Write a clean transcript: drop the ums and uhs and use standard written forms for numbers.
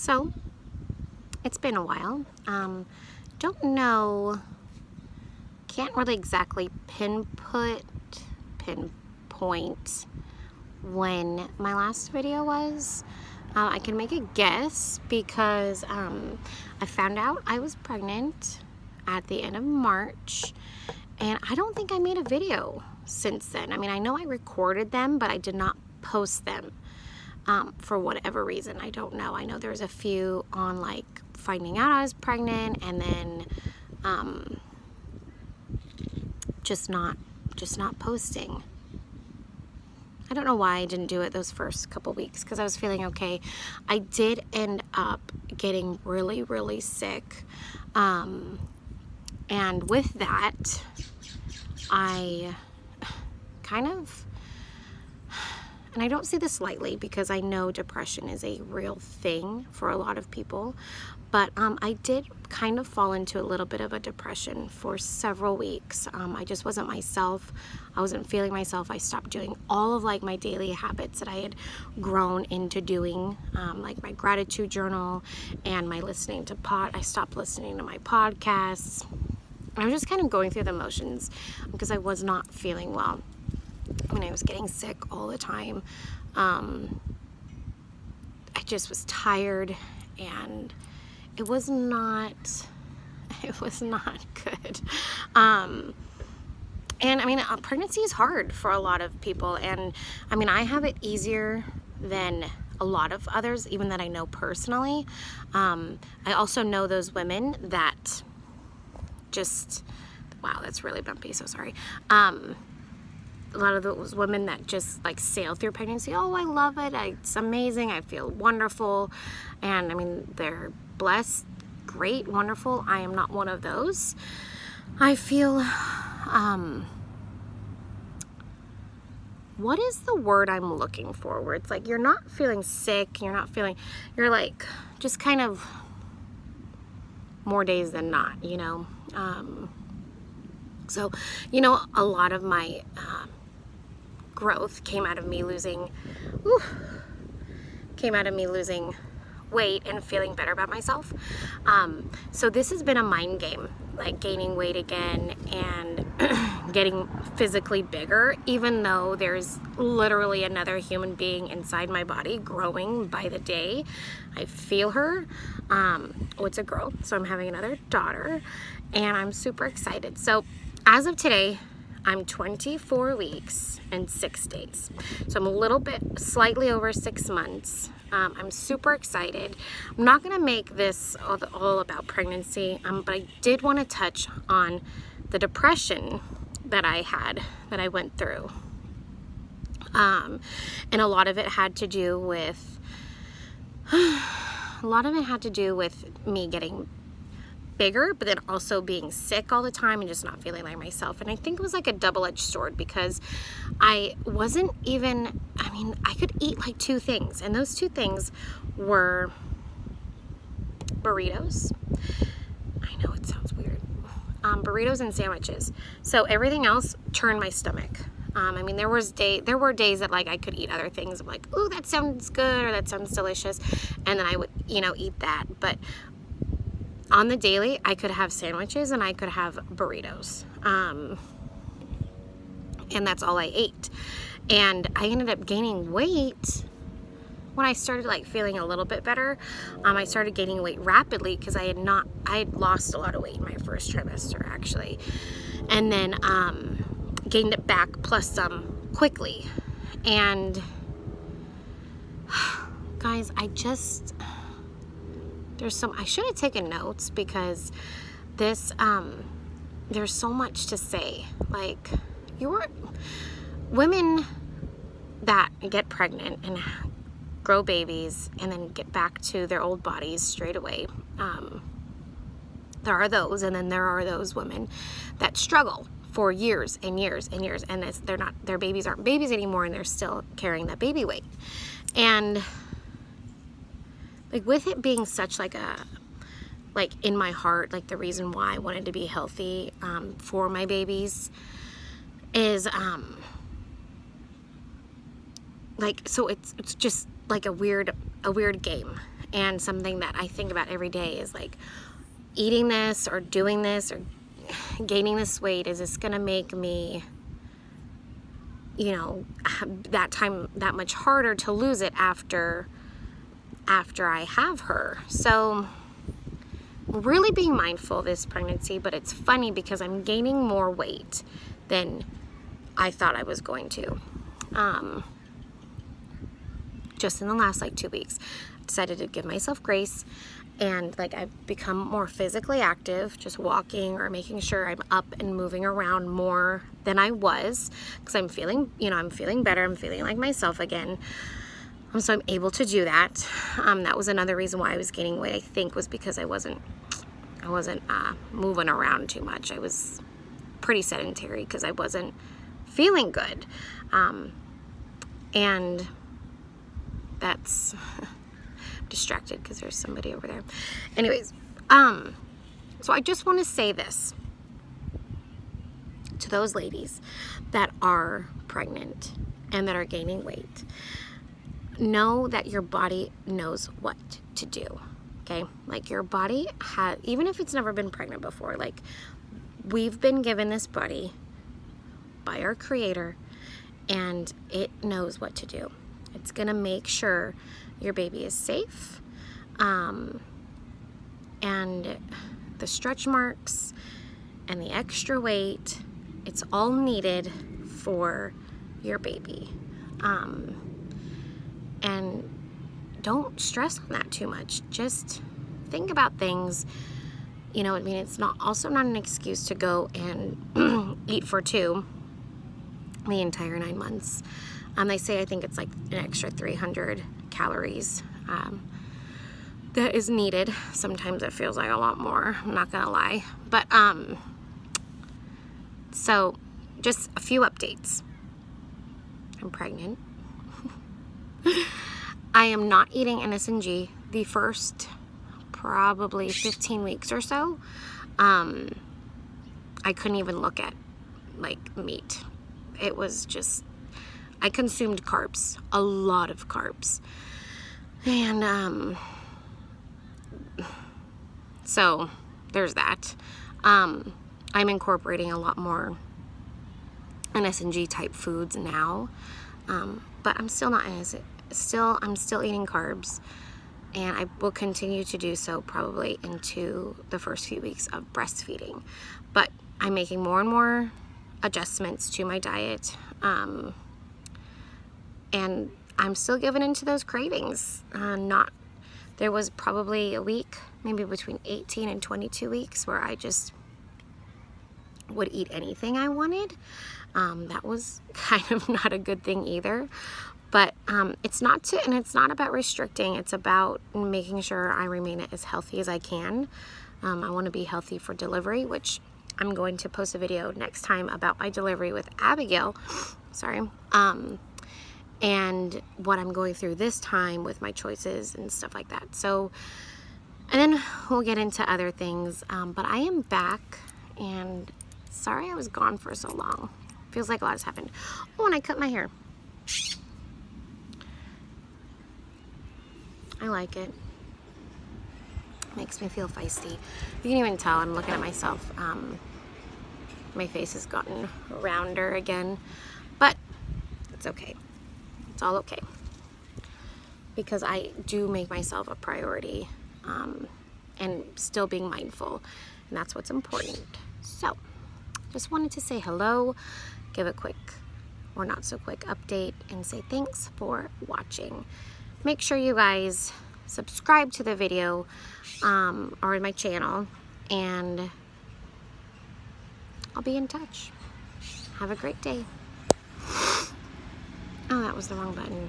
So it's been a while. Don't know, can't really exactly pinpoint when my last video was. I can make a guess because I found out I was pregnant at the end of March, and I don't think I made a video since then. I mean, I know I recorded them, but I did not post them for whatever reason. I don't know. I know there's a few on like finding out I was pregnant, and then just not posting. I don't know why I didn't do it those first couple weeks, because I was feeling okay. I did end up getting really, really sick. And with that, I kind of, and I don't say this lightly because I know depression is a real thing for a lot of people, but I did kind of fall into a little bit of a depression for several weeks. I just wasn't myself. I wasn't feeling myself. I stopped doing all of like my daily habits that I had grown into doing, like my gratitude journal and my listening to I stopped listening to my podcasts. I was just kind of going through the motions because I was not feeling well. When I was getting sick all the time, I just was tired, and it was not good. And I mean, pregnancy is hard for a lot of people, and I mean, I have it easier than a lot of others, even that I know personally. I also know those women that just, wow, that's really bumpy, so sorry. A lot of those women that just like sail through pregnancy. Oh, I love it. It's amazing. I feel wonderful. And I mean, they're blessed, great, wonderful. I am not one of those. I feel, what is the word I'm looking for? Where it's like, you're not feeling sick. You're like just kind of more days than not, you know? So, you know, a lot of my, growth came out of me losing weight and feeling better about myself. So this has been a mind game, like gaining weight again and getting physically bigger, even though there's literally another human being inside my body growing by the day. I feel her. Oh, it's a girl, so I'm having another daughter, and I'm super excited. So as of today, I'm 24 weeks and 6 days. So I'm a little bit, slightly over 6 months. I'm super excited. I'm not gonna make this all about pregnancy, but I did wanna touch on the depression that I went through. And a lot of it had to do with, me getting bigger, but then also being sick all the time and just not feeling like myself. And I think it was like a double-edged sword, because I wasn't even, I mean, I could eat like 2 things, and those 2 things were burritos. I know it sounds weird. Burritos and sandwiches. So everything else turned my stomach. I mean, there were days that like I could eat other things. I'm like, ooh, that sounds good, or that sounds delicious, and then I would, eat that. But on the daily, I could have sandwiches and I could have burritos. And that's all I ate. And I ended up gaining weight when I started like feeling a little bit better. I started gaining weight rapidly because I had lost a lot of weight in my first trimester, actually. And then gained it back plus some quickly. And guys, I should have taken notes, because this, there's so much to say. Like, women that get pregnant and grow babies and then get back to their old bodies straight away. There are those, and then there are those women that struggle for years and years and years, and their babies aren't babies anymore, and they're still carrying that baby weight. And like, with it being such like in my heart, like the reason why I wanted to be healthy for my babies is like, so it's just like a weird game. And something that I think about every day is like, eating this or doing this or gaining this weight, is this gonna make me, you know, that much harder to lose it after I have her? So really being mindful this pregnancy, but it's funny because I'm gaining more weight than I thought I was going to. Just in the last like 2 weeks, I decided to give myself grace, and like I've become more physically active, just walking or making sure I'm up and moving around more than I was, because I'm feeling, you know, I'm feeling better. I'm feeling like myself again. So I'm able to do that. That was another reason why I was gaining weight, I think, was because I wasn't moving around too much. I was pretty sedentary because I wasn't feeling good. And that's distracted because there's somebody over there. Anyways, so I just want to say this to those ladies that are pregnant and that are gaining weight. Know that your body knows what to do, okay? Like your body even if it's never been pregnant before, like we've been given this body by our Creator, and it knows what to do. It's gonna make sure your baby is safe, and the stretch marks and the extra weight, it's all needed for your baby. And don't stress on that too much. Just think about things, you know, I mean, it's also not an excuse to go and eat for two the entire 9 months. They say, I think it's like an extra 300 calories that is needed. Sometimes it feels like a lot more, I'm not gonna lie. But so just a few updates. I'm pregnant. I am not eating NSNG the first probably 15 weeks or so. I couldn't even look at like meat. It was just, I consumed carbs, a lot of carbs. And so there's that. I'm incorporating a lot more NSNG type foods now. But I'm still not I'm still eating carbs, and I will continue to do so probably into the first few weeks of breastfeeding. But I'm making more and more adjustments to my diet, and I'm still giving into those cravings. There was probably a week, maybe between 18 and 22 weeks, where I just would eat anything I wanted. That was kind of not a good thing either. But it's not about restricting. It's about making sure I remain as healthy as I can. I want to be healthy for delivery, which I'm going to post a video next time about my delivery with Abigail. Sorry. And what I'm going through this time with my choices and stuff like that. So, and then we'll get into other things. But I am back, and sorry I was gone for so long. Feels like a lot has happened. Oh, and I cut my hair. I like it. Makes me feel feisty. You can even tell I'm looking at myself. My face has gotten rounder again, but it's okay. It's all okay. Because I do make myself a priority, and still being mindful, and that's what's important. So, just wanted to say hello, give a quick or not so quick update, and say thanks for watching. Make sure you guys subscribe to the video or my channel, and I'll be in touch. Have a great day. Oh, that was the wrong button.